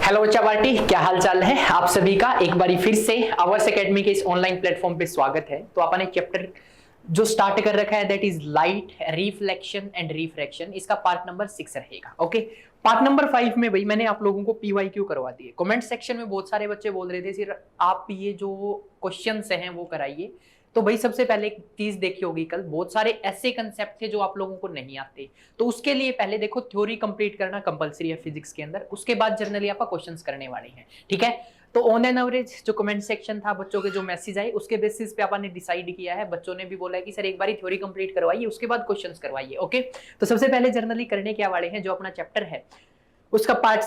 Hello बच्चा party, क्या हाल चाल है आप सभी का। एक बारी फिर से आवर्स एकेडमी के इस ऑनलाइन प्लेटफॉर्म पे स्वागत है। तो अपन एक चैप्टर जो स्टार्ट कर रखा है that is light reflection and refraction. इसका पार्ट नंबर 6 रहेगा। ओके, पार्ट नंबर 5 में भाई मैंने आप लोगों को पीवाईक्यू करवा दिए। कमेंट सेक्शन में बहुत सारे बच्चे बोल रहे थे सर आप ये जो क्वेश्चंस हैं वो कराइए। तो भाई सबसे पहले एक चीज देखी होगी, कल बहुत सारे ऐसे कंसेप्ट थे जो आप लोगों को नहीं आते, तो उसके लिए पहले देखो थ्योरी कंप्लीट करना कंपलसरी है फिजिक्स के अंदर। उसके बाद जनरली आपका क्वेश्चंस करने वाले हैं, ठीक है। तो ऑन एन एवरेज जो कमेंट सेक्शन था, बच्चों के जो मैसेज आए, उसके बेसिस पे अपन ने डिसाइड किया है। बच्चों ने भी बोला है कि सर एक बार थ्योरी कंप्लीट करवाइए, उसके बाद क्वेश्चंस करवाइए। ओके, तो सबसे पहले जनरली करने क्या वाले हैं, जो अपना चैप्टर है उसका पार्ट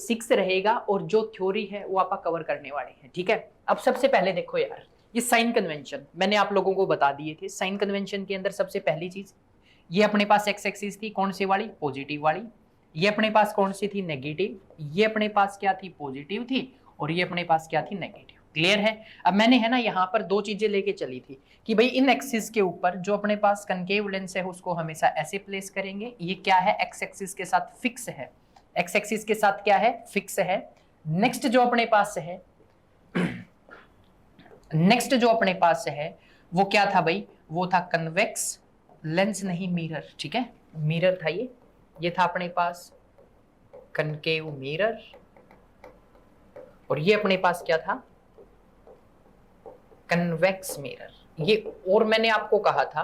6 रहेगा और जो थ्योरी है वो आप कवर करने वाले हैं, ठीक है। अब सबसे पहले देखो यार, ये साइन कन्वेंशन मैंने आप लोगों को बता दिए थे। साइन कन्वेंशन के अंदर सबसे पहली चीज, ये अपने पास एक्स एक्सिस थी कौन सी वाली, पॉजिटिव वाली। ये अपने पास कौन सी थी, नेगेटिव। ये अपने पास क्या थी, पॉजिटिव थी। और ये अपने पास क्या थी, नेगेटिव। क्लियर है। अब मैंने है ना यहाँ पर दो चीजें लेके चली थी कि भाई इन एक्सिस के ऊपर जो अपने पास कनकेव लेंस है उसको हमेशा ऐसे प्लेस करेंगे। ये क्या है, एक्स एक्सिस के साथ फिक्स है। एक्स एक्सिस के साथ क्या है, फिक्स है। नेक्स्ट जो अपने पास है नेक्स्ट जो अपने पास है वो क्या था भाई, वो था कन्वेक्स लेंस, नहीं मिरर, ठीक है। मिरर था ये था अपने पास कनकेव मिरर। और ये अपने पास क्या था, कन्वेक्स मिरर। ये और मैंने आपको कहा था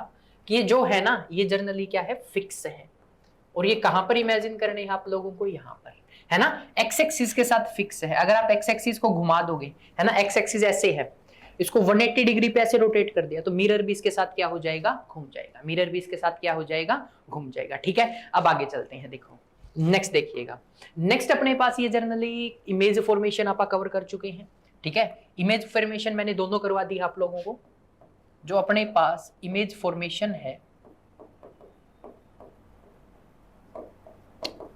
कि ये जो है ना ये जनरली क्या है, फिक्स है। और ये कहां पर इमेजिन करने है आप लोगों को, यहां पर है ना, एक्स एक्सिस के साथ फिक्स है। अगर आप एक्स एक्सिस को घुमा दोगे, है ना, एक्स एक्सिस ऐसे है, इसको 180 डिग्री पे ऐसे रोटेट कर दिया तो मिरर भी इसके साथ क्या हो जाएगा, घूम जाएगा। मिरर भी इसके साथ क्या हो जाएगा, घूम जाएगा, ठीक है। अब आगे चलते हैं, देखो नेक्स्ट देखिएगा। नेक्स्ट अपने पास ये जनरली इमेज फॉर्मेशन आप कवर कर चुके हैं, ठीक है। इमेज फॉर्मेशन मैंने दोनों करवा दी आप लोगों को। जो अपने पास इमेज फॉर्मेशन है,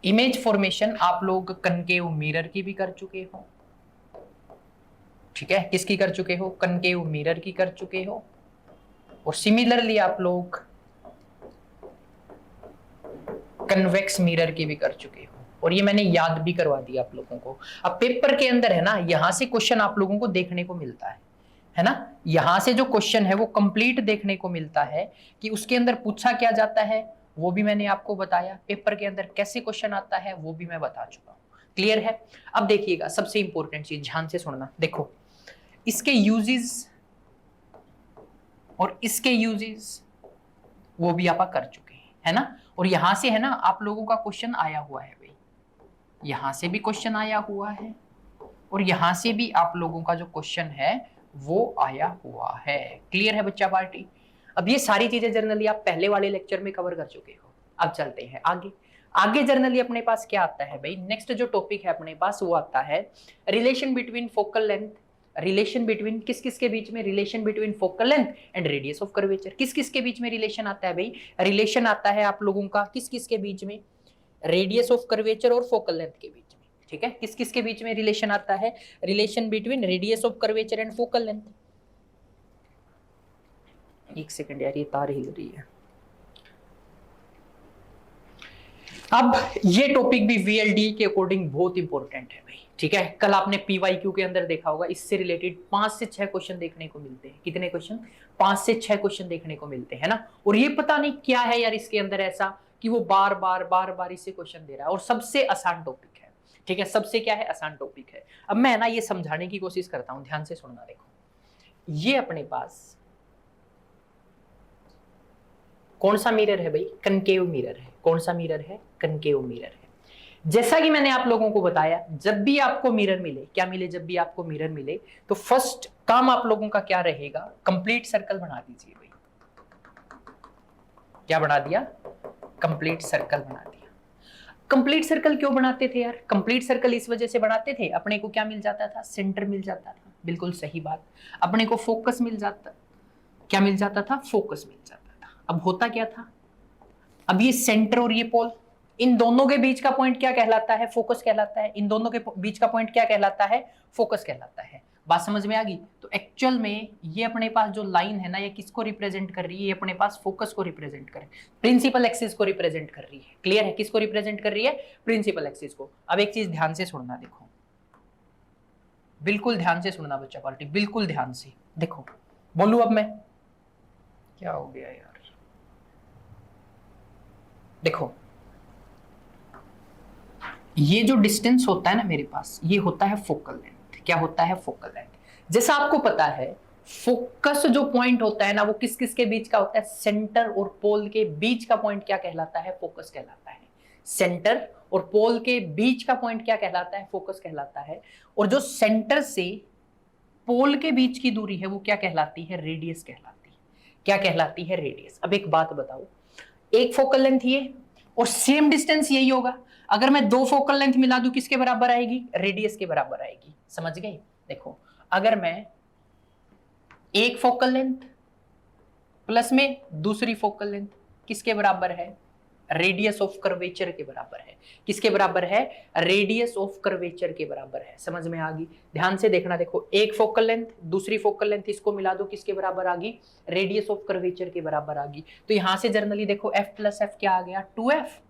इमेज फॉर्मेशन आप लोग कनकेव मिरर की भी कर चुके हो, ठीक है। किसकी कर चुके हो, कनकेव मिरर की कर चुके हो। और सिमिलरली आप लोग कन्वेक्स मिरर की भी कर चुके हो। और ये मैंने याद भी करवा दिया आप लोगों को। अब पेपर के अंदर है ना, यहां से क्वेश्चन आप लोगों को देखने को मिलता है ना। यहां से जो क्वेश्चन है वो कंप्लीट देखने को मिलता है कि उसके अंदर पूछा क्या जाता है, वो भी मैंने आपको बताया। पेपर के अंदर कैसे क्वेश्चन आता है वो भी मैं बता चुका हूं। क्लियर है। अब देखिएगा सबसे इंपॉर्टेंट चीज, ध्यान से सुनना। देखो इसके यूजेस और इसके यूजेस वो भी आप कर चुके हैं, है ना। और यहां से है ना आप लोगों का क्वेश्चन आया हुआ है भाई, यहां से भी क्वेश्चन आया हुआ है और यहां से भी आप लोगों का जो क्वेश्चन है वो आया हुआ है। क्लियर है बच्चा पार्टी। अब ये सारी चीजें जनरली आप पहले वाले लेक्चर में कवर कर चुके हो। अब चलते हैं आगे। आगे जनरली अपने पास क्या आता है भाई, नेक्स्ट जो टॉपिक है अपने पास वो आता है relation between focal length. Relation between किस किस के बीच में, relation between focal length and radius of curvature. किस किस के बीच में रिलेशन आता है भाई, रिलेशन आता है आप लोगों का किस किस के बीच में, रेडियस ऑफ कर्वेचर और फोकल लेंथ के बीच में, ठीक है। किस किस के बीच में रिलेशन आता है, relation between radius of curvature and focal length. एक सेकंड यार, ये तार हिल रही है। अब ये टॉपिक भी वीएलडी के अकॉर्डिंग बहुत इंपॉर्टेंट है भाई, ठीक है। कल आपने पीवाईक्यू के अंदर देखा होगा, इससे रिलेटेड 5 से 6 क्वेश्चन देखने को मिलते हैं। कितने क्वेश्चन, 5 से 6 क्वेश्चन देखने को मिलते हैं ना। और ये पता नहीं क्या है यार इसके अंदर ऐसा कि वो बार बार इससे क्वेश्चन दे रहा है और सबसे आसान टॉपिक है, ठीक है। सबसे क्या है, आसान टॉपिक है। अब मैं ना ये समझाने की कोशिश करता हूं, ध्यान से सुनना। देखो ये अपने पास कौन सा मिरर है भाई, कनकेव मिरर है। कौन सा मिरर है, कनकेव मिरर है। जैसा कि मैंने आप लोगों को बताया, जब भी आपको मिरर मिले, क्या मिले, जब भी आपको मिरर मिले तो फर्स्ट काम आप लोगों का क्या रहेगा, कंप्लीट सर्कल बना दीजिए भाई। क्या बना दिया, कंप्लीट सर्कल बना दिया। कंप्लीट सर्कल क्यों बनाते थे यार, कंप्लीट सर्कल इस वजह से बनाते थे, अपने को क्या मिल जाता था, सेंटर मिल जाता था। बिल्कुल सही बात। अपने को फोकस मिल जाता, क्या मिल जाता था, फोकस मिल जाता था। अब होता क्या था, अब ये सेंटर और ये पोल, इन दोनों के बीच का पॉइंट क्या कहलाता है, फोकस कहलाता है। इन दोनों के बीच का पॉइंट क्या कहलाता है, फोकस कहलाता है। बात समझ में आ गई। तो एक्चुअल में ये अपने पास जो लाइन है ना, ये किसको रिप्रेजेंट कर रही है, ये अपने पास फोकस को रिप्रेजेंट कर रही है, प्रिंसिपल एक्सिस को रिप्रेजेंट कर रही है। क्लियर है, किसको रिप्रेजेंट कर रही है, प्रिंसिपल एक्सिस को। अब एक चीज ध्यान से सुनना, देखो बिल्कुल ध्यान से सुनना बच्चा पार्टी, बिल्कुल ध्यान से। देखो बोलूं अब मैं, क्या हो गया यार, देखो ये जो डिस्टेंस होता है ना मेरे पास, ये होता है फोकल लेंथ। क्या होता है? Focal length. जैसा आपको पता है फोकस जो पॉइंट होता है ना, वो किस किस के बीच का होता है? सेंटर और पोल के बीच का पॉइंट क्या कहलाता है? फोकस कहलाता है। सेंटर और पोल के बीच का पॉइंट क्या कहलाता है? फोकस कहलाता है। और जो सेंटर से पोल के बीच की दूरी है वो क्या कहलाती है? रेडियस कहलाती है। क्या कहलाती है? रेडियस। अब एक बात बताओ, एक फोकल लेंथ ये और सेम डिस्टेंस यही होगा, अगर मैं दो फोकल लेंथ मिला दूं किसके बराबर आएगी? रेडियस के बराबर आएगी। समझ गए? देखो अगर मैं एक फोकल लेंथ प्लस में दूसरी फोकल लेंथ किसके बराबर है? रेडियस ऑफ कर्वेचर के बराबर है। किसके बराबर है? रेडियस ऑफ कर्वेचर के बराबर है। समझ में आ गई? ध्यान से देखना। देखो एक फोकल लेंथ दूसरी फोकल लेंथ इसको मिला दो, किसके बराबर आ गई? रेडियस ऑफ कर्वेचर के बराबर आ गई। तो यहां से जनरली देखो f प्लस एफ क्या आ गया? 2f।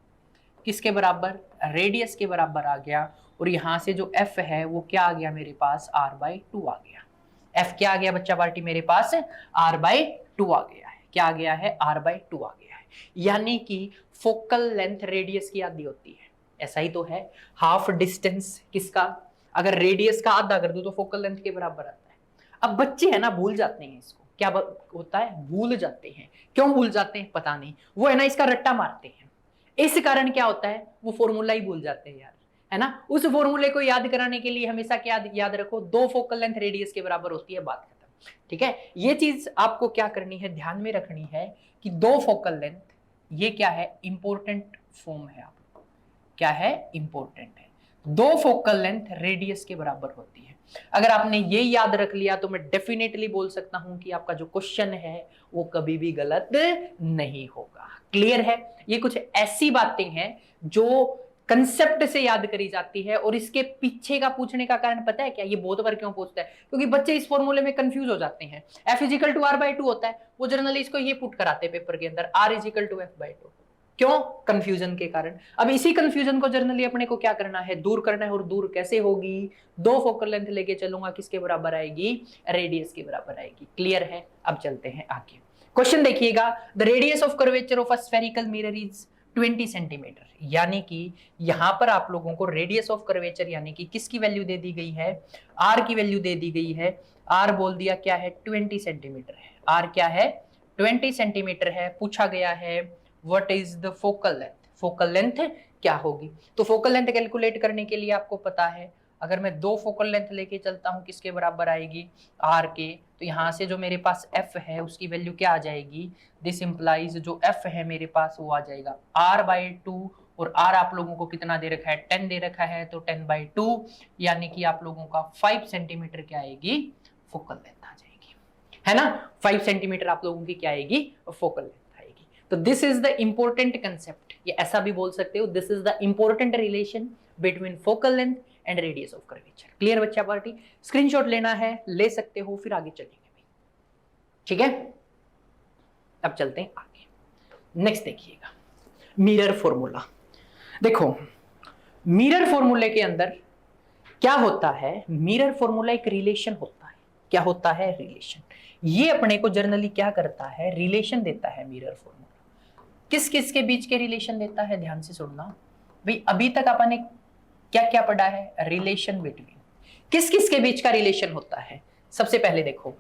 किसके बराबर? रेडियस के बराबर आ गया। और यहां से जो f है वो क्या आ गया मेरे पास? r/2 आ गया। f क्या आ गया बच्चा पार्टी मेरे पास? r/2 आ गया है। क्या आ गया है? r/2 आ गया है। यानी कि फोकल लेंथ रेडियस की आधी होती है। ऐसा ही तो है, हाफ डिस्टेंस किसका? अगर रेडियस का आधा कर दो तो फोकल लेंथ के बराबर आता है। अब बच्चे है ना भूल जाते हैं इसको, क्या होता है? भूल जाते हैं। क्यों भूल जाते हैं पता नहीं, वो है ना इसका रट्टा मारते हैं। इस कारण क्या होता है? वो फॉर्मूला ही भूल जाते हैं यार, है ना। उस फॉर्मूले को याद कराने के लिए हमेशा क्या याद रखो? दो फोकल लेंथ रेडियस के बराबर होती है, बात खत्म। ठीक है, ये चीज आपको क्या करनी है? ध्यान में रखनी है कि दो फोकल लेंथ ये क्या है? इंपॉर्टेंट फॉर्म है। आपको क्या है? इंपॉर्टेंट है। दो फोकल लेंथ रेडियस के बराबर होती है। अगर आपने ये याद रख लिया तो मैं डेफिनेटली बोल सकता हूं कि आपका जो क्वेश्चन है वो कभी भी गलत नहीं होगा। क्लियर है? ये कुछ ऐसी बातें हैं जो कंसेप्ट से याद करी जाती है। और इसके पीछे का पूछने का कारण पता है क्या? ये बहुत बार क्यों पूछता है? क्योंकि बच्चे इस फॉर्मूले में कंफ्यूज हो जाते हैं। F = r/2 होता है, वो जनरली इसको ये पुट कराते हैं पेपर के अंदर, R = f/2। क्यों? कंफ्यूजन के कारण। अब इसी कंफ्यूजन को जनरली अपने को क्या करना है? दूर करना है। और दूर कैसे होगी? दो फोकल लेंथ लेके चलूंगा, किसके बराबर आएगी? रेडियस के बराबर आएगी। क्लियर है? अब चलते हैं आगे। क्वेश्चन देखिएगा, the radius of curvature of a spherical mirror is 20 centimetre. यानी कि यहां पर आप लोगों को रेडियस ऑफ कर्वेचर यानी कि किसकी वैल्यू दे दी गई है? आर की वैल्यू दे दी गई है। आर बोल दिया क्या है? 20 सेंटीमीटर है। आर क्या है? 20 सेंटीमीटर है। पूछा गया है what is the focal length? Focal length क्या होगी? तो फोकल लेंथ कैलकुलेट करने के लिए आपको पता है, अगर मैं दो फोकल लेंथ लेके चलता हूं किसके बराबर आएगी? आर के। तो यहां से जो मेरे पास एफ है उसकी वैल्यू क्या आ जाएगी? दिस इंप्लाइज जो एफ है मेरे पास वो आ जाएगा r/2। और r आप लोगों को कितना दे रखा है? 10 दे रखा है, तो 10/2 यानी कि आप लोगों का 5 सेंटीमीटर क्या आएगी? फोकल लेंथ आ जाएगी, है ना। 5 सेंटीमीटर आप लोगों की क्या आएगी? फोकल लेंथ आएगी। तो this is the important concept, ये ऐसा भी बोल सकते हो, this is the important relation between focal length and radius of curvature. Clear बच्चा पार्टी? स्क्रीनशॉट लेना है ले सकते हो, फिर आगे चलेंगे भाई। ठीक है, अब चलते हैं आगे। नेक्स्ट देखिएगा, मिरर फॉर्मूला। देखो मिरर फॉर्मूले के अंदर क्या होता है? मिरर फॉर्मूला एक रिलेशन होता है। क्या होता है? रिलेशन। ये अपने को जर्नली क्या करता है? रिलेशन देता है मिरर फॉर्मूला। किस किस के बीच के रिलेशन देता है? ध्यान से सुनना भाई। अभी तक आपने क्या क्या पढ़ा है? Relation between. किस किस के बीच का रिलेशन होता है? सबसे पहले देखो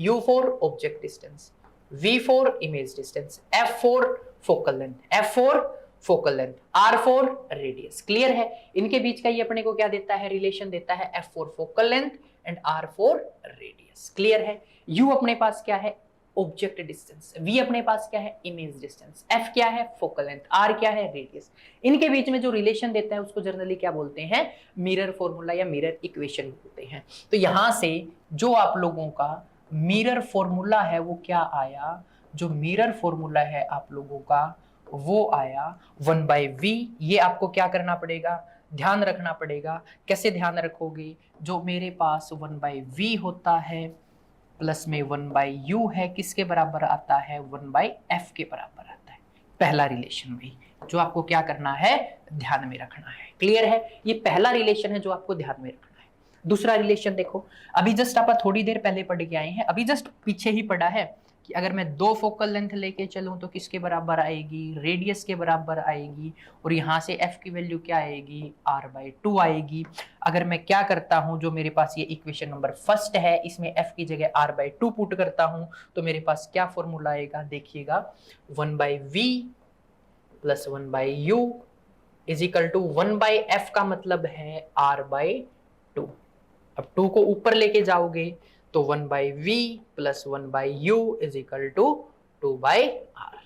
U for object distance, V for image distance, F for focal length, F for focal length, R for radius. Clear है? इनके बीच का ये अपने को क्या देता है? रिलेशन देता है, F for focal length and R for radius. Clear है? U अपने पास क्या है? ऑब्जेक्ट डिस्टेंस, V अपने पास क्या है? इमेज डिस्टेंस, F क्या है? फोकल लेंथ, R क्या है? रेडियस। इनके बीच में जो रिलेशन देता है उसको जनरली क्या बोलते हैं? मिरर फॉर्मूला या मिरर इक्वेशन बोलते हैं। तो यहां से जो आप लोगों का मिरर फॉर्मूला है वो क्या आया? जो मिरर फॉर्मूला है आप लोगों का वो आया 1/v। ये आपको क्या करना पड़ेगा? ध्यान रखना पड़ेगा। कैसे ध्यान रखोगे? जो मेरे पास 1/v होता है प्लस में 1/u है, किसके बराबर आता है? 1/f के बराबर आता है। पहला रिलेशन भाई जो आपको क्या करना है? ध्यान में रखना है। क्लियर है? ये पहला रिलेशन है जो आपको ध्यान में रखना है। दूसरा रिलेशन देखो, अभी जस्ट आप थोड़ी देर पहले पढ़ के आए हैं, अभी जस्ट पीछे ही पढ़ा है कि अगर मैं 2 फोकल लेंथ लेके चलूं तो किसके बराबर आएगी, रेडियस के बराबर आएगी, और यहां से f की वैल्यू क्या आएगी, r/2 आएगी। अगर मैं क्या करता हूं, जो मेरे पास ये इक्वेशन नंबर फर्स्ट है, इसमें f की जगह r/2 पुट करता हूं तो मेरे पास क्या फॉर्मूला आएगा, देखिएगा 1/v प्लस 1/u is equal to 1/f का मतलब है r/2। अब 2 को ऊपर लेके जाओगे तो 1/v प्लस 1/u is equal to 2/r।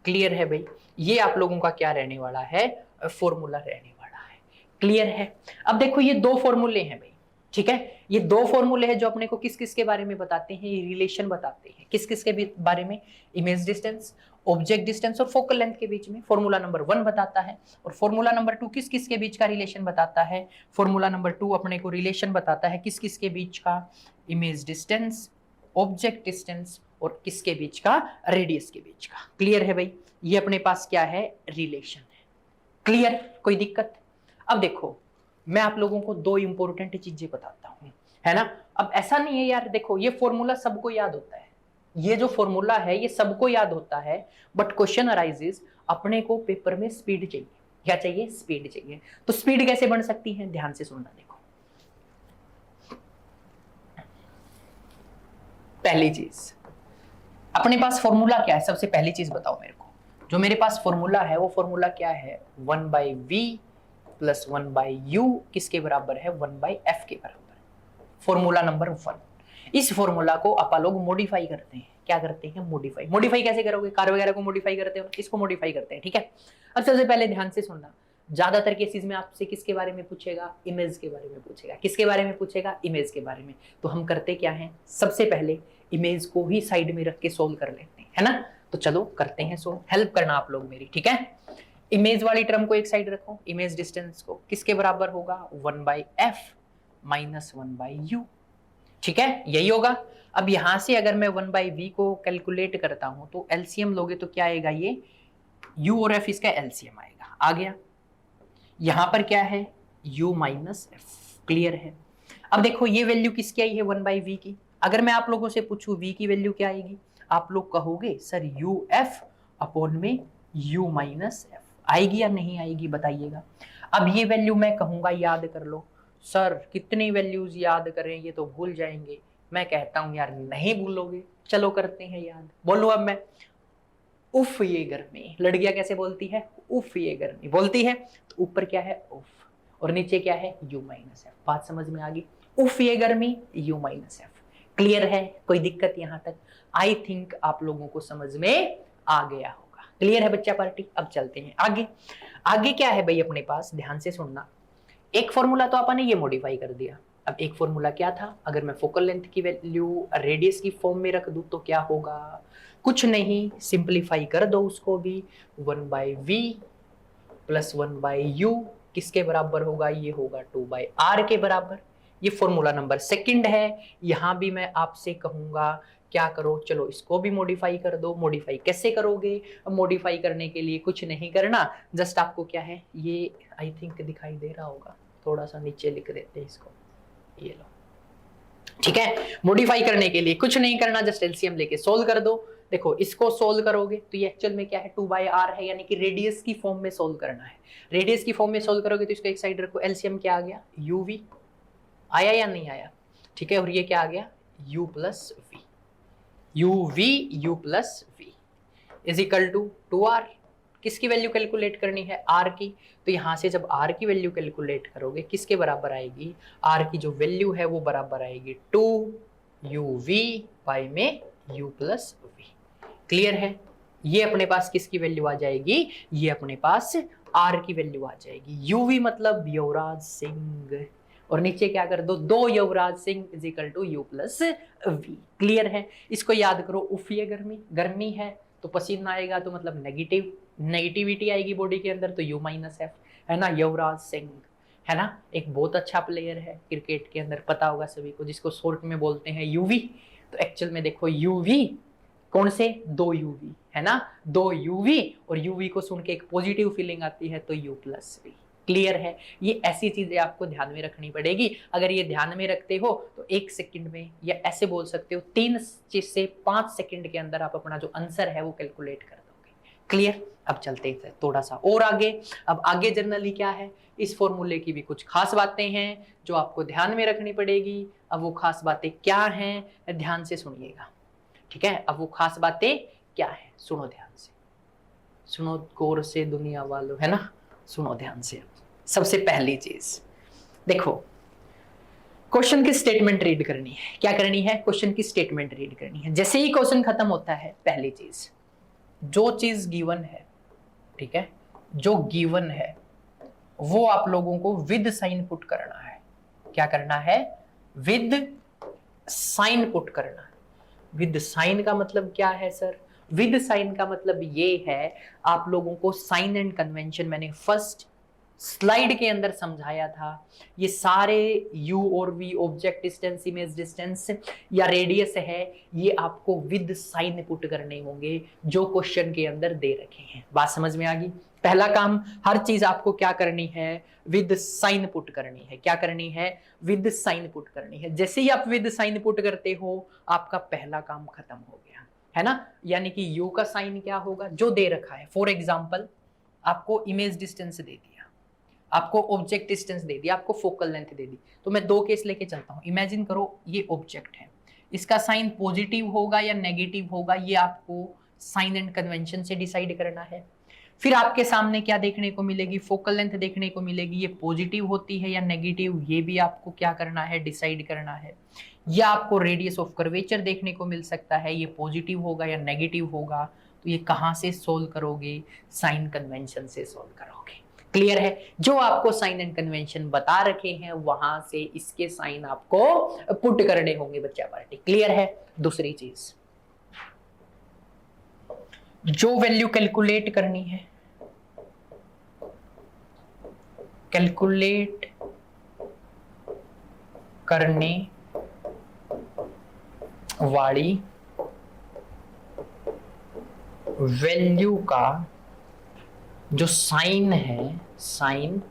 Clear है भाई, ये आप लोगों का क्या रहने वाला है, फॉर्मूला रहने वाला है। क्लियर है। अब देखो ये 2 फॉर्मूले हैं भाई, ठीक है, ये 2 फॉर्मूले हैं जो अपने को किस किस के बारे में बताते हैं, ये रिलेशन बताते हैं किस किस के बारे में, इमेज डिस्टेंस, ऑब्जेक्ट डिस्टेंस और फोकल लेंथ के बीच में। फॉर्मूला नंबर 1 बताता है, और फॉर्मूला नंबर 2 किस किस के बीच का रिलेशन बताता है, फॉर्मूला नंबर 2 अपने को रिलेशन बताता है किस किस के बीच का, इमेज डिस्टेंस, ऑब्जेक्ट डिस्टेंस और किसके बीच का, रेडियस के बीच का। क्लियर है भाई, ये अपने पास क्या है, रिलेशन है। क्लियर, कोई दिक्कत। अब देखो मैं आप लोगों को 2 इंपॉर्टेंट चीजें बताता हूं, है ना। अब ऐसा नहीं है यार, देखो ये फॉर्मूला सबको याद होता है, ये जो फॉर्मूला है ये सबको याद होता है, बट क्वेश्चन अराइजेस अपने को पेपर में स्पीड चाहिए। क्या चाहिए, स्पीड चाहिए। तो स्पीड कैसे बन सकती है, ध्यान से सुनना। देखो पहली चीज अपने पास फॉर्मूला क्या है, सबसे पहली चीज बताओ मेरे को, जो मेरे पास फॉर्मूला है वो फॉर्मूला क्या है, 1/v प्लस 1/u किसके बराबर है, 1/f के बराबर। Formula number 1। इस फॉर्मूला को अपन लोग मॉडिफाई करते हैं। क्या करते हैं, मॉडिफाई। मॉडिफाई कैसे करोगे, कार वगैरह को मॉडिफाई करते हो, इसको मॉडिफाई करते हैं, ठीक है। अब सबसे पहले ध्यान से सुनना, ज्यादातर केसेस में आपसे किसके बारे में पूछेगा, इमेज के बारे में पूछेगा। किसके बारे में पूछेगा, इमेज के बारे में। तो हम करते क्या है, सबसे पहले इमेज को ही साइड में रख के सोल्व कर लेते हैं, है ना। तो चलो करते हैं सोल्व, हेल्प करना आप लोग मेरी, ठीक है। इमेज वाली टर्म को एक साइड रखो, इमेज डिस्टेंस को किसके बराबर होगा, 1/f माइनस 1/u, ठीक है, यही होगा। अब यहां से अगर मैं 1/v को कैलकुलेट करता हूं तो एलसीएम लोगे तो क्या आएगा, ये u और f इसका एलसीएम आएगा, आ गया। यहां पर क्या है, u माइनस f। क्लियर है। अब देखो ये वैल्यू किसकी आई है, 1/v की। अगर मैं आप लोगों से पूछूं v की वैल्यू क्या आएगी, आप लोग कहोगे सर uf अपॉन में u माइनस f। आएगी या नहीं आएगी बताइएगा। अब ये वैल्यू मैं कहूंगा याद कर लो, सर कितनी वैल्यूज याद करें, ये तो भूल जाएंगे। मैं कहता हूं यार नहीं भूलोगे, चलो करते हैं याद। बोलो अब मैं, उफ ये गर्मी, लड़कियां कैसे बोलती है, उफ ये गर्मी बोलती है, तो ऊपर क्या है उफ, और नीचे क्या है u माइनस एफ। बात समझ में आ गई, उफ ये गर्मी, u माइनस एफ। क्लियर है, कोई दिक्कत यहां तक, आई थिंक आप लोगों को समझ में आ गया होगा। क्लियर है बच्चा पार्टी। अब चलते हैं आगे। आगे क्या है भाई अपने पास, ध्यान से सुनना। एक फॉर्मूला तो आपने ये मॉडिफाई कर दिया। अब एक फॉर्मूला क्या था, अगर मैं फोकल लेंथ की वैल्यू रेडियस की फॉर्म में रख दूं तो क्या होगा, कुछ नहीं, सिंपलीफाई कर दो उसको भी। 1/v प्लस 1/u किसके बराबर होगा, ये होगा 2/r के बराबर। ये फॉर्मूला नंबर 2 है। यहां भी मैं आपसे कहूंगा क्या करो, चलो इसको भी मॉडिफाई कर दो। मॉडिफाई कैसे करोगे, मॉडिफाई करने के लिए कुछ नहीं करना, जस्ट आपको क्या है, ये आई थिंक दिखाई दे रहा होगा, थोड़ा सा नीचे लिख देते हैं इसको, ये लो, ठीक है। मॉडिफाई करने के लिए कुछ नहीं करना, जस्ट एलसीएम लेके सोल्व कर दो। देखो इसको सोल्व करोगे तो ये एक्चुअल में क्या है, 2/r है, यानी कि रेडियस की फॉर्म में सोल्व करना है। रेडियस की फॉर्म में सोल्व करोगे तो इसको एक साइड रखो, एलसीएम क्या आ गया, uv आया या नहीं आया, ठीक है। और ये क्या आ गया, u plus v, u plus v is equal to 2r। किसकी वैल्यू कैलकुलेट करनी है, r की। तो यहां से जब r की वैल्यू कैलकुलेट करोगे किसके बराबर आएगी, r की जो वैल्यू है वो बराबर आएगी 2uv बाई में u प्लस v। क्लियर है। ये अपने पास किसकी वैल्यू आ जाएगी, ये अपने पास r की वैल्यू आ जाएगी। uv मतलब युवराज सिंह, और नीचे क्या कर दो, 2 Yuvraj Singh is equal to u plus v। Clear है। इसको याद करो, उफ ये गर्मी, गर्मी है तो पसीना आएगा तो मतलब नेगेटिविटी आएगी बॉडी के अंदर, तो u माइनस एफ, है ना। युवराज सिंह है ना, एक बहुत अच्छा प्लेयर है क्रिकेट के अंदर, पता होगा सभी को, जिसको शॉर्ट में बोलते हैं यूवी। तो एक्चुअल में देखो यूवी कौन से, 2 यूवी, है ना, 2 यूवी, और यूवी को सुन के एक पॉजिटिव फीलिंग आती है तो u प्लस v। क्लियर है? ये ऐसी चीजें आपको ध्यान में रखनी पड़ेगी। अगर ये ध्यान में रखते हो तो 1 सेकंड में, या ऐसे बोल सकते हो 3 से 5 सेकंड के अंदर आप अपना जो आंसर है वो कैलकुलेट कर दोगे। क्लियर? अब चलते हैं थोड़ा सा और आगे। अब आगे जनरली क्या है, इस फॉर्मूले की भी कुछ खास बातें हैं जो आपको ध्यान में रखनी पड़ेगी। अब वो खास बातें क्या हैं, ध्यान से सुनिएगा। ठीक है, अब वो खास बातें क्या है, सुनो ध्यान से, सुनो गौर से दुनिया वालों, है ना, सुनो ध्यान से। सबसे पहली चीज देखो, क्वेश्चन की स्टेटमेंट रीड करनी है। क्या करनी है? क्वेश्चन की स्टेटमेंट रीड करनी है। जैसे ही क्वेश्चन खत्म होता है, पहली चीज, जो चीज गिवन है, ठीक है, जो गिवन है वो आप लोगों को विद साइन पुट करना है। क्या करना है? विद साइन पुट करना है। विद साइन का मतलब क्या है सर? विद साइन का मतलब ये है, आप लोगों को साइन एंड कन्वेंशन मैंने फर्स्ट स्लाइड के अंदर समझाया था। ये सारे u और v, object distance, image distance या रेडियस है, ये आपको विद साइन पुट करने होंगे जो क्वेश्चन के अंदर दे रखे हैं। बात समझ में आ गई? पहला काम, हर चीज आपको क्या करनी है? विद साइन पुट करनी है। क्या करनी है? विद साइन पुट करनी है। जैसे ही आप विद साइन पुट करते हो, आपका पहला काम खत्म हो गया, है ना। यानी कि u का साइन क्या होगा? जो दे रखा है। फॉर एग्जाम्पल, आपको इमेज डिस्टेंस दे दिया, आपको ऑब्जेक्ट डिस्टेंस दे दिया, आपको फोकल लेंथ दे दी, तो मैं 2 केस लेके चलता हूं। इमेजिन करो ये ऑब्जेक्ट है, इसका साइन पॉजिटिव होगा या नेगेटिव होगा, ये आपको साइन एंड कन्वेंशन से डिसाइड करना है। फिर आपके सामने क्या देखने को मिलेगी? फोकल लेंथ देखने को मिलेगी। ये पॉजिटिव होती है या नेगेटिव, ये भी आपको क्या करना है? डिसाइड करना है। या आपको रेडियस ऑफ कर्वेचर देखने को मिल सकता है, ये पॉजिटिव होगा या नेगेटिव होगा। तो ये कहां से सोल्व करोगे? साइन कन्वेंशन से सोल्व करोगे। क्लियर है? जो आपको साइन एंड कन्वेंशन बता रखे हैं वहां से इसके साइन आपको पुट करने होंगे बच्चा पार्टी। क्लियर है? दूसरी चीज, जो वैल्यू कैलकुलेट करनी है, कैलकुलेट करने वाली वैल्यू का जो साइन है, साइन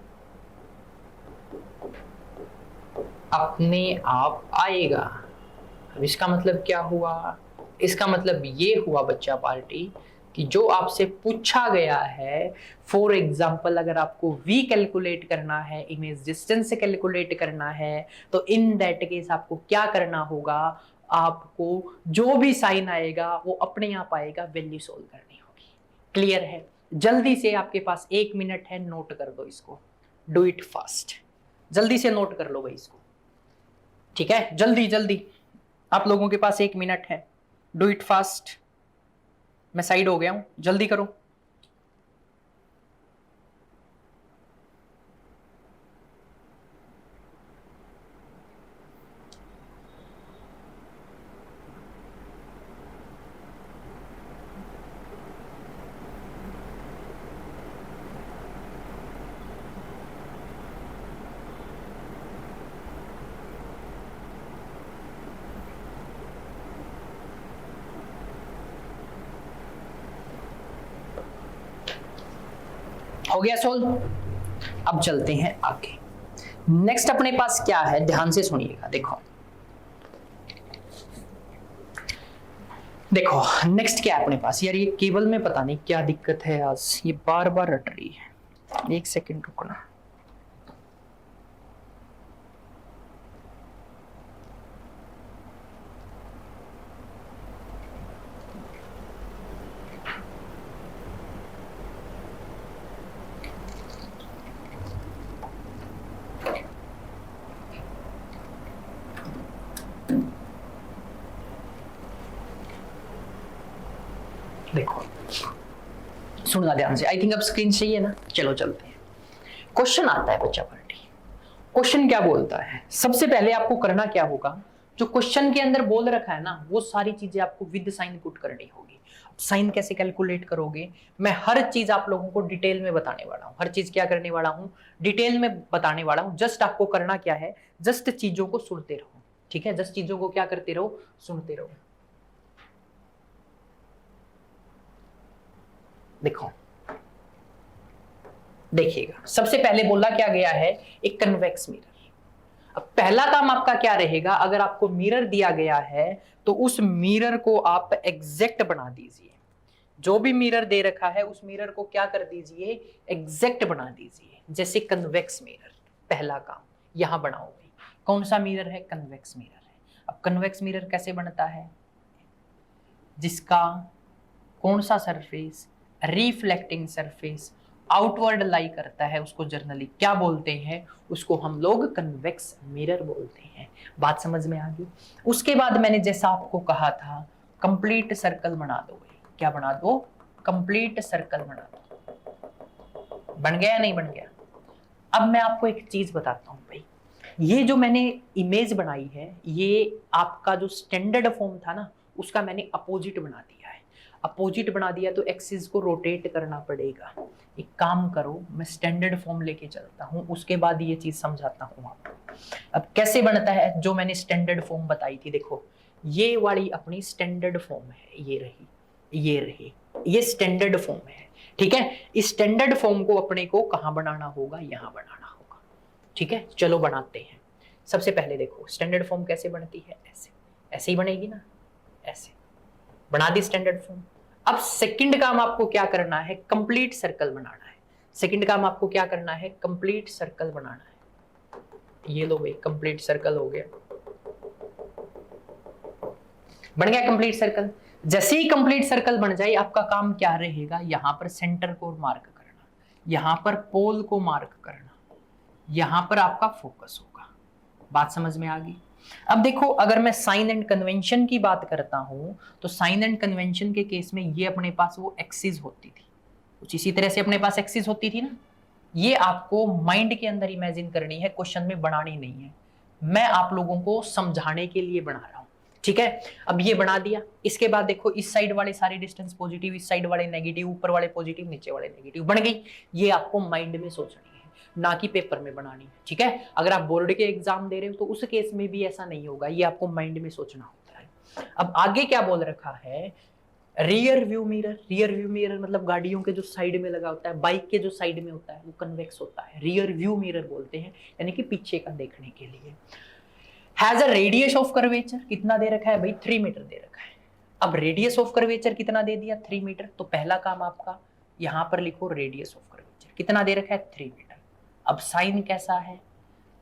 अपने आप आएगा। अब इसका मतलब क्या हुआ? इसका मतलब ये हुआ बच्चा पार्टी कि जो आपसे पूछा गया है, फॉर एग्जाम्पल अगर आपको v कैलकुलेट करना है, इमेज डिस्टेंस से कैलकुलेट करना है, तो इन दैट केस आपको क्या करना होगा? आपको जो भी साइन आएगा वो अपने आप आएगा, वैल्यू सोल्व करनी होगी। क्लियर है? जल्दी से, आपके पास 1 मिनट है, नोट कर दो इसको। डू इट फास्ट, जल्दी से नोट कर लो भाई इसको। ठीक है, जल्दी जल्दी, आप लोगों के पास 1 मिनट है। डू इट फास्ट, मैं साइड हो गया हूं, जल्दी करो। हो गया सोल्व? अब चलते हैं आगे। नेक्स्ट अपने पास क्या है, ध्यान से सुनिएगा। देखो देखो नेक्स्ट क्या है अपने पास। यार ये केबल में पता नहीं क्या दिक्कत है, आज ये बार बार रट रही है। 1 सेकंड रुकना। देखो सुनना ध्यान से। आई थिंक अब स्क्रीन सही है ना। चलो चलते हैं। क्वेश्चन आता है बच्चा पार्टी। क्वेश्चन क्या बोलता है? सबसे पहले आपको करना क्या होगा, जो क्वेश्चन के अंदर बोल रखा है ना, वो सारी चीजें आपको विद साइन पुट करनी होगी। साइन कैसे कैलकुलेट करोगे, मैं हर चीज आप लोगों को डिटेल में बताने वाला हूं। हर चीज क्या करने वाला हूं? डिटेल में बताने वाला हूं। जस्ट आपको करना क्या है? जस्ट चीजों को सुनते रहो। ठीक है, जस्ट चीजों को क्या करते रहो? सुनते रहो। देखो देखिएगा, सबसे पहले बोला क्या गया है, एक कन्वेक्स मिरर। अब पहला काम आपका क्या रहेगा, अगर आपको मिरर दिया गया है तो उस मिरर को आप एग्जैक्ट बना दीजिए। जो भी मिरर दे रखा है उस मिरर को क्या कर दीजिए, एग्जैक्ट बना दीजिए। जैसे कन्वेक्स मिरर, पहला काम यहां बनाओ भाई। कौन सा मिरर है, कन्वेक्स मिरर है। अब कन्वेक्स मिरर कैसे बनता है, जिसका कौन सा सरफेस, रिफ्लेक्टिंग सरफेस आउटवर्ड लाई करता है, उसको जर्नली क्या बोलते हैं, उसको हम लोग कन्वेक्स मिरर बोलते हैं। बात समझ में आ गई। उसके बाद मैंने जैसा आपको कहा था, कंप्लीट सर्कल बना दो। क्या बना दो, कंप्लीट सर्कल बना दो। बन गया या नहीं बन गया। अब मैं आपको एक चीज बताता हूं भाई, ये जो मैंने इमेज बनाई है, ये आपका जो स्टैंडर्ड फॉर्म था ना, उसका मैंने अपोजिट बना दिया है। अपोजिट बना दिया तो एक्सिस को रोटेट करना पड़ेगा। एक काम करो, मैं स्टैंडर्ड फॉर्म लेके चलता हूं, उसके बाद ये चीज समझाता हूं आपको। अब कैसे बनता है, जो मैंने स्टैंडर्ड फॉर्म बताई थी, देखो ये वाली अपनी स्टैंडर्ड फॉर्म है, ये रही, ये रही, ये स्टैंडर्ड फॉर्म है। ठीक है, इस स्टैंडर्ड फॉर्म को अपने को कहां बनाना होगा, यहां बनाना होगा। ठीक है, चलो बनाते हैं। सबसे पहले देखो स्टैंडर्ड फॉर्म कैसे बनती है, ऐसे, ऐसे ही बनेगी ना, ऐसे बना दी स्टैंडर्ड फॉर्म। अब सेकंड काम आपको क्या करना है, कंप्लीट सर्कल बनाना है। सेकंड काम आपको क्या करना है, कंप्लीट सर्कल बनाना है। ये लो भाई, कंप्लीट सर्कल हो गया, बन गया कंप्लीट सर्कल। जैसे ही कंप्लीट सर्कल बन जाए, आपका काम क्या रहेगा, यहां पर सेंटर को मार्क करना, यहां पर पोल को मार्क करना, यहां पर आपका फोकस होगा। बात समझ में आ गई। अब देखो, अगर मैं साइन एंड कन्वेंशन की बात करता हूं, तो साइन एंड कन्वेंशन के केस में ये अपने पास वो एक्सिस होती थी, कुछ इसी तरह से अपने पास एक्सिस होती थी ना। ये आपको माइंड के अंदर इमेजिन करनी है, क्वेश्चन में बनानी नहीं है। मैं आप लोगों को समझाने के लिए बना रहा हूं। ठीक है, अब ये बना दिया। इसके बाद देखो, इस साइड वाले सारे डिस्टेंस पॉजिटिव, इस साइड वाले नेगेटिव, ऊपर वाले पॉजिटिव, नीचे वाले नेगेटिव, बन गई। ये आपको माइंड में सोचनी है, ना कि पेपर में बनानी है। ठीक है, अगर आप बोर्ड के एग्जाम दे रहे हो तो उस केस में भी ऐसा नहीं होगा, ये आपको माइंड में सोचना होता है। अब आगे क्या बोल रखा है, rear view mirror. Rear view mirror मतलब गाड़ियों के जो साइड में लगा होता है, बाइक के जो साइड में होता है, वो कन्वेक्स होता है, रियर व्यू मिरर बोलते हैं, यानी कि पीछे का देखने के लिए। Has a radius of curvature, कितना दे रखा है भाई, 3 मीटर दे रखा है। अब रेडियस ऑफ कर्वेचर कितना दे दिया, 3 मीटर। तो पहला काम आपका यहां पर लिखो, रेडियस ऑफ कर्वेचर कितना दे रखा है, 3 मीटर। अब साइन कैसा है,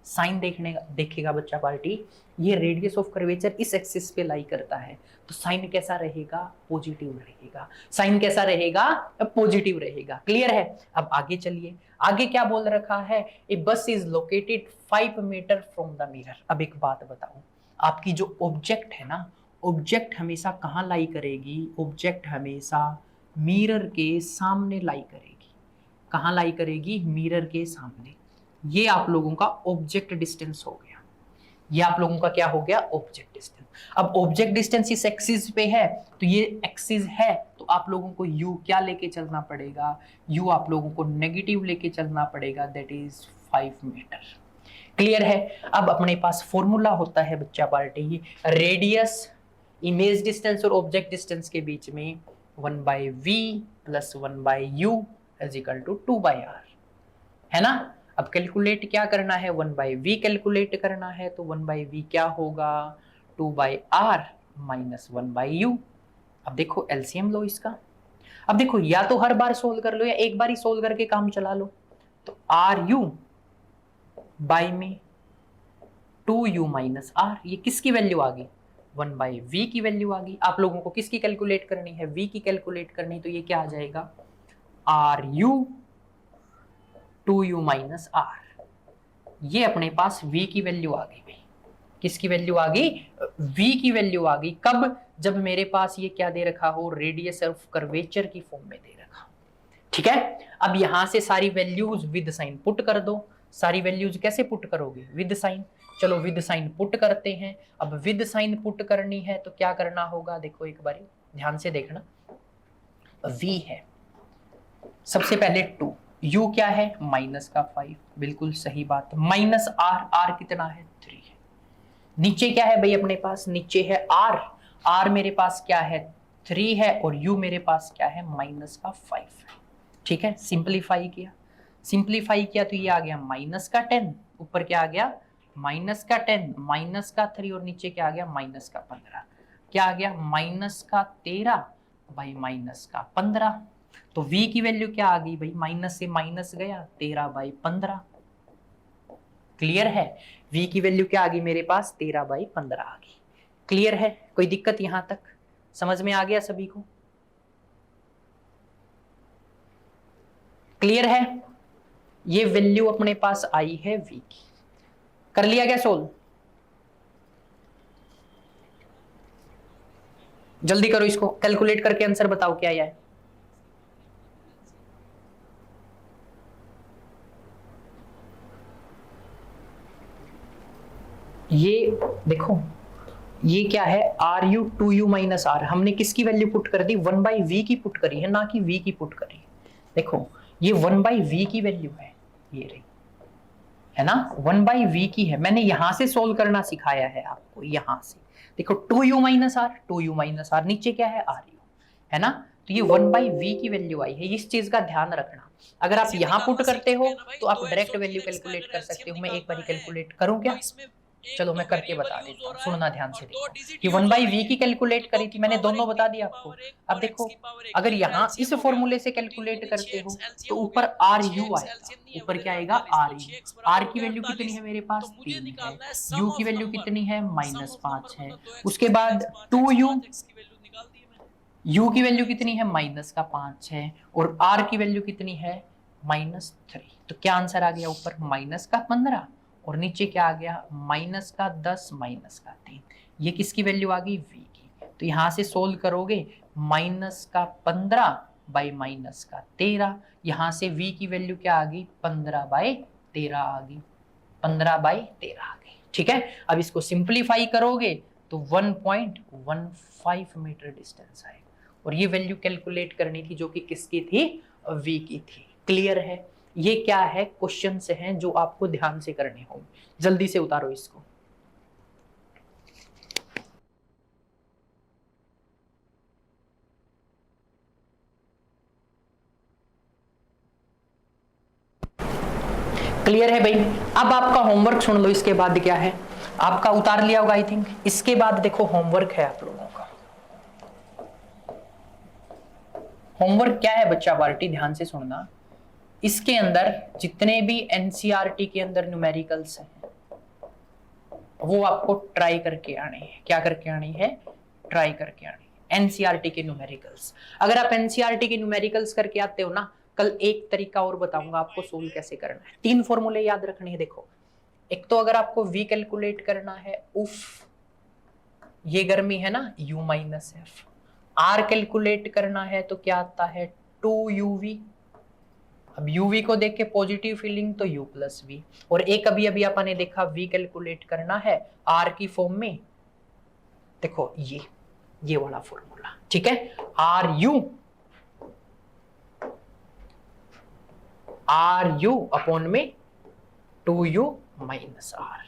साइन देखेगा बच्चा पार्टी, ये रेडियस ऑफ कर्वेचर इस एक्सिस पे लाई करता है, तो साइन कैसा रहेगा, पॉजिटिव रहेगा। साइन कैसा रहेगा, पॉजिटिव रहेगा। क्लियर है। अब आगे चलिए, आगे क्या बोल रखा है, a bus is located 5 meter from the mirror. अब एक बात बताओ, आपकी जो ऑब्जेक्ट है ना, ऑब्जेक्ट हमेशा कहाँ लाई करेगी, ऑब्जेक्ट हमेशा मिरर के सामने लाई करेगी। कहाँ लाई करेगी, मिरर के सामने। ये आप लोगों का ऑब्जेक्ट डिस्टेंस हो गया, ये आप लोगों का क्या हो गया, ऑब्जेक्ट डिस्टेंस। अब ऑब्जेक्ट डिस्टेंस इस एक्सिस पे है, तो ये एक्सिस है, तो आप लोगों को u क्या लेके चलना पड़ेगा, u आप लोगों को नेगेटिव लेके चलना पड़ेगा, दैट इज 5 मीटर। क्लियर है। अब अपने पास फॉर्मूला होता है बच्चा पार्टी, रेडियस इमेज डिस्टेंस और ऑब्जेक्ट डिस्टेंस के बीच में 1/v + 1/u = 2/r, है ना। अब कैलकुलेट क्या करना है, 1/v कैलकुलेट करना है, तो 1/v क्या होगा, 2/r - 1/u। अब देखो एलसीएम लो इसका। अब देखो, या तो हर बार सोल्व कर लो या एक बार ही सोल्व करके काम चला लो। तो ru बाय में 2u - r, ये किसकी वैल्यू आ गई, 1/v की वैल्यू आ गई। आप लोगों को किसकी कैलकुलेट करनी है, v की कैलकुलेट करनी, तो ये क्या आ जाएगा, ru 2u - r। ये अपने पास v की वैल्यू आ गई भाई। किसकी वैल्यू आ गई, v की वैल्यू आ गई। कब, जब मेरे पास ये क्या दे रखा हो, रेडियस ऑफ कर्वेचर की फॉर्म में दे रखा। ठीक है, अब यहां से सारी वैल्यूज विद साइन पुट कर दो। सारी वैल्यूज कैसे पुट करोगे, विद साइन। चलो विद साइन पुट करते हैं। अब विद साइन पुट करनी है तो क्या करना होगा, देखो एक बार ध्यान से देखना। v है सबसे पहले 2, u क्या है, -5, बिल्कुल सही बात, -r, r कितना है, 3 है। नीचे क्या है भाई अपने पास, नीचे है r, r मेरे पास क्या है, 3 है, और u मेरे पास क्या है, -5 है। ठीक है, सिंपलीफाई किया। सिंप्लीफाई किया तो ये आ गया माइनस का 10, ऊपर क्या आ गया माइनस का 10, माइनस का 3 और नीचे क्या आ गया माइनस का 15, क्या आ गया माइनस का 13 भाई माइनस का 15। तो v की वैल्यू क्या आ गई भाई, माइनस से माइनस गया 13/15। क्लियर है, v की वैल्यू क्या आ गई मेरे पास 13/15 आ गई। क्लियर है, कोई दिक्कत यहां तक समझ में आ गया सभी को? क्लियर है, ये वैल्यू अपने पास आई है v की। कर लिया क्या सोल्व? जल्दी करो इसको, कैलकुलेट करके आंसर बताओ क्या है। ये देखो ये क्या है RU 2U माइनस R, हमने किसकी वैल्यू पुट कर दी 1/v की पुट करी है, ना कि v की पुट करी है। देखो ये 1/v की वैल्यू है, ये रही है ना 1/v की है। मैंने यहां से सोल्व करना सिखाया है आपको, यहां से देखो 2u माइनस r, नीचे क्या है RU है ना। तो ये 1/v की वैल्यू आई है, इस चीज का ध्यान रखना। अगर आप यहाँ पुट करते हो तो आप डायरेक्ट वैल्यू कैलकुलेट कर सकते हो। मैं एक बार कैलकुलेट करूं क्या? चलो मैं करके बता देता हूँ, सुनना ध्यान से। देखो कि 1/v की कैलकुलेट करी थी मैंने, दोनों बता दिया आपको। अब देखो अगर यहाँ इस फॉर्मूले से कैलकुलेट करते हो तो ऊपर RU आएगा, ऊपर क्या आएगा RU। R की वैल्यू कितनी है मेरे पास 3 है, U की वैल्यू कितनी है -5 है, उसके बाद 2U, U की वैल्यू कितनी है -5 है, और R की वैल्यू कितनी है -3। तो क्या आंसर आ गया ऊपर -15 और नीचे क्या आ गया -10 -3। ये किसकी वैल्यू आ गई v की। तो यहां से सोल्व करोगे -15 बाई -13, यहां से v की वैल्यू क्या आ गई 15/13 आ गई, 15/13 आ गई। ठीक है, अब इसको सिंप्लीफाई करोगे तो 1.15 मीटर डिस्टेंस आएगा, और ये वैल्यू कैलकुलेट करनी थी जो कि किसकी थी v की थी। क्लियर है, ये क्या है क्वेश्चन से हैं जो आपको ध्यान से करने होंगे, जल्दी से उतारो इसको। क्लियर है भाई? अब आपका होमवर्क सुन लो, इसके बाद क्या है आपका उतार लिया होगा आई थिंक। इसके बाद देखो होमवर्क है आप लोगों का। होमवर्क क्या है बच्चा पार्टी, ध्यान से सुनना। इसके अंदर जितने भी एनसीईआरटी के अंदर न्यूमेरिकल्स हैं वो आपको ट्राई करके आने हैं। क्या करके आनी है? ट्राई करके आनी है एनसीईआरटी के न्यूमेरिकल्स। अगर आप एनसीईआरटी के न्यूमेरिकल्स करके आते हो ना, कल एक तरीका और बताऊंगा आपको सोल्व कैसे करना है। 3 फॉर्मूले याद रखने हैं। देखो एक तो अगर आपको v कैलकुलेट करना है, उफ ये गर्मी है ना u minus F. r calculate करना है तो क्या आता है 2uv। अब uv को देख के पॉजिटिव फीलिंग तो u प्लस v, और एक अभी अभी आपने देखा v कैलकुलेट करना है r की फॉर्म में, देखो ये वाला फॉर्मूला। ठीक है, RU अपॉन में 2u माइनस r।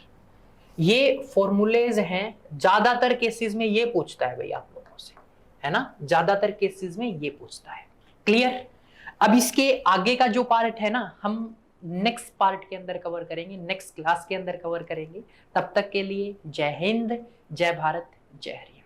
ये फॉर्मूलेज हैं, ज्यादातर केसेस में ये पूछता है भाई आप लोगों से, है ना, ज्यादातर केसेस में ये पूछता है। क्लियर? अब इसके आगे का जो पार्ट है ना हम नेक्स्ट पार्ट के अंदर कवर करेंगे, नेक्स्ट क्लास के अंदर कवर करेंगे। तब तक के लिए जय हिंद, जय भारत, जय हरियाणा।